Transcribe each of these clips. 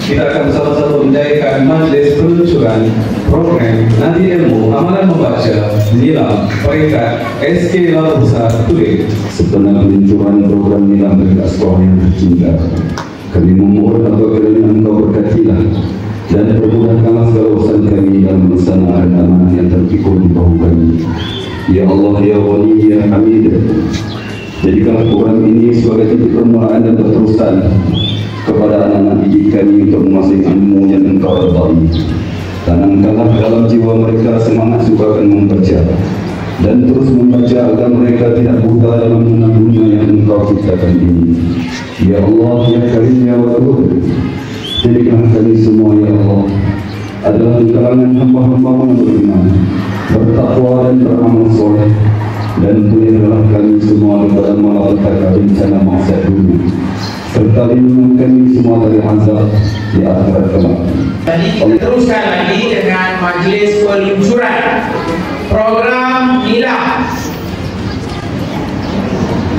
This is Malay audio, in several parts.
Kita akan bersama-sama menjayakan majlis peluncuran program Nadi Ilmu Amalan Membaca Nilam peringkat SK Laut Besar Tulis. Setelah peluncuran program Nilam dekat sekolah yang tercinta, kami memohon agar kerana Engkau berkatilah dan permudahkanlah segala urusan kami dalam melaksanakan amanah yang terpikul di bahu kami. Ya Allah, Ya Wali, Ya Hamid, jadikanlah program ini sebagai titik permulaan dan berterusan kepada anak-anak didik kami untuk menguasai ilmu yang Engkau redai. Tanamkanlah dalam jiwa mereka semangat suka akan membaca dan terus membaca agar mereka tidak buta dalam mengenal dunia yang Engkau ciptakan ini. Ya Allah, Ya Karim, Ya Wadud, jadikanlah kami semua, Ya Allah, adalah di kalangan hamba-hamba-Mu yang beriman, bertakwa dan beramal soleh, dan peliharalah kami semua daripada malapetaka bencana maksiat dunia, serta lindungi kami semua dari azab di akhirat kelak. Jadi kita teruskan lagi dengan majlis peluncuran program Nilam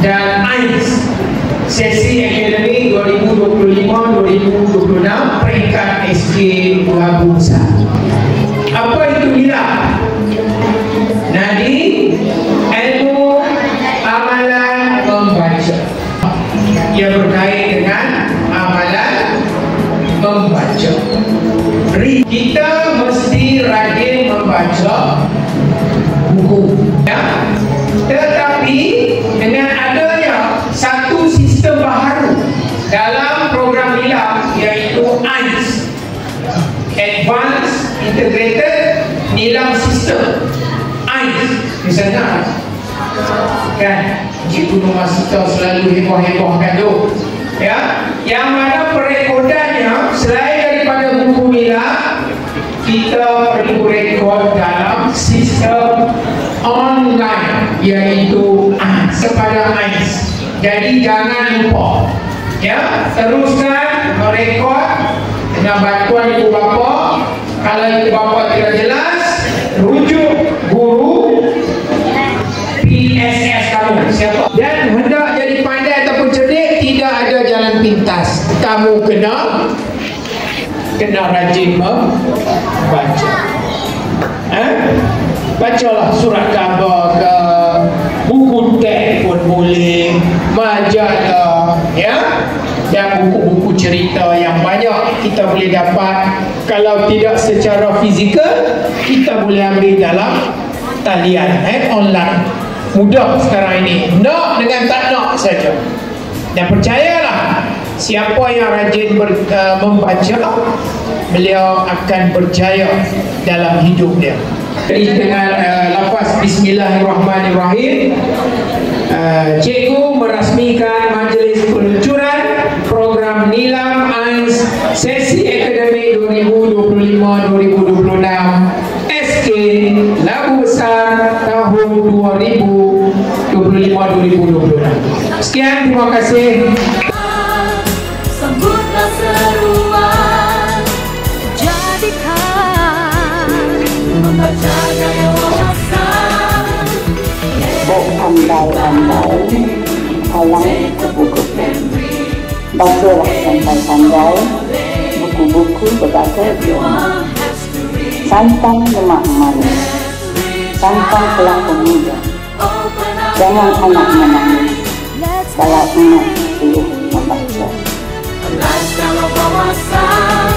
dan AINS sesi akademik 2025-2026 peringkat SK Labu Besar. Apa itu Nilam? Nadi Ilmu Amalan Membaca yang berkait dengan amalan membaca. Kita mesti rajin membaca buku, ya? Tetapi dengan adanya satu sistem baharu dalam program Nilam, iaitu AINS, Advanced Integrated Nilam System. AINS, misalnya kan Cikgu Nur Masita selalu heboh-hebohkan tu, ya, yang mana perekodannya selain daripada buku Nilam, kita perlu rekod dalam sistem online, iaitu kepada AINS. Jadi jangan lupa, ya, teruskan merekod dengan bantuan ibu bapa. Kalau ibu bapa tidak jelas, rujuk guru PSS kamu siapa, dan hendak jadi pandai ataupun cerdik, tidak ada jalan pintas. Kamu kena rajin membaca. Bacalah surat khabar ke, buku teks pun boleh, majalah, ya, dan buku-buku cerita yang banyak kita boleh dapat. Kalau tidak secara fizikal, kita boleh ambil dalam talian, online. Mudah sekarang ini, nak dengan tak nak saja. Dan percayalah, siapa yang rajin membaca, beliau akan berjaya dalam hidup dia. Jadi dengan lafaz Bismillahirrahmanirrahim, cikgu merasmikan majlis peluncuran program Nilam AINS sesi akademik 2025-2026 SK Labu Besar tahun 2025-2026. Sekian, terima kasih. Sambutlah seruan, jadikan membaca gaya wawasan. Pandai-pandai, halang buku-buku. Bacalah pandai-pandai, buku-buku berbahasa Jerman. Santang lemak manis, santang pelaku muda. Jangan anak menangis, kalau emak suruh membaca. Lifestyle of wawasan.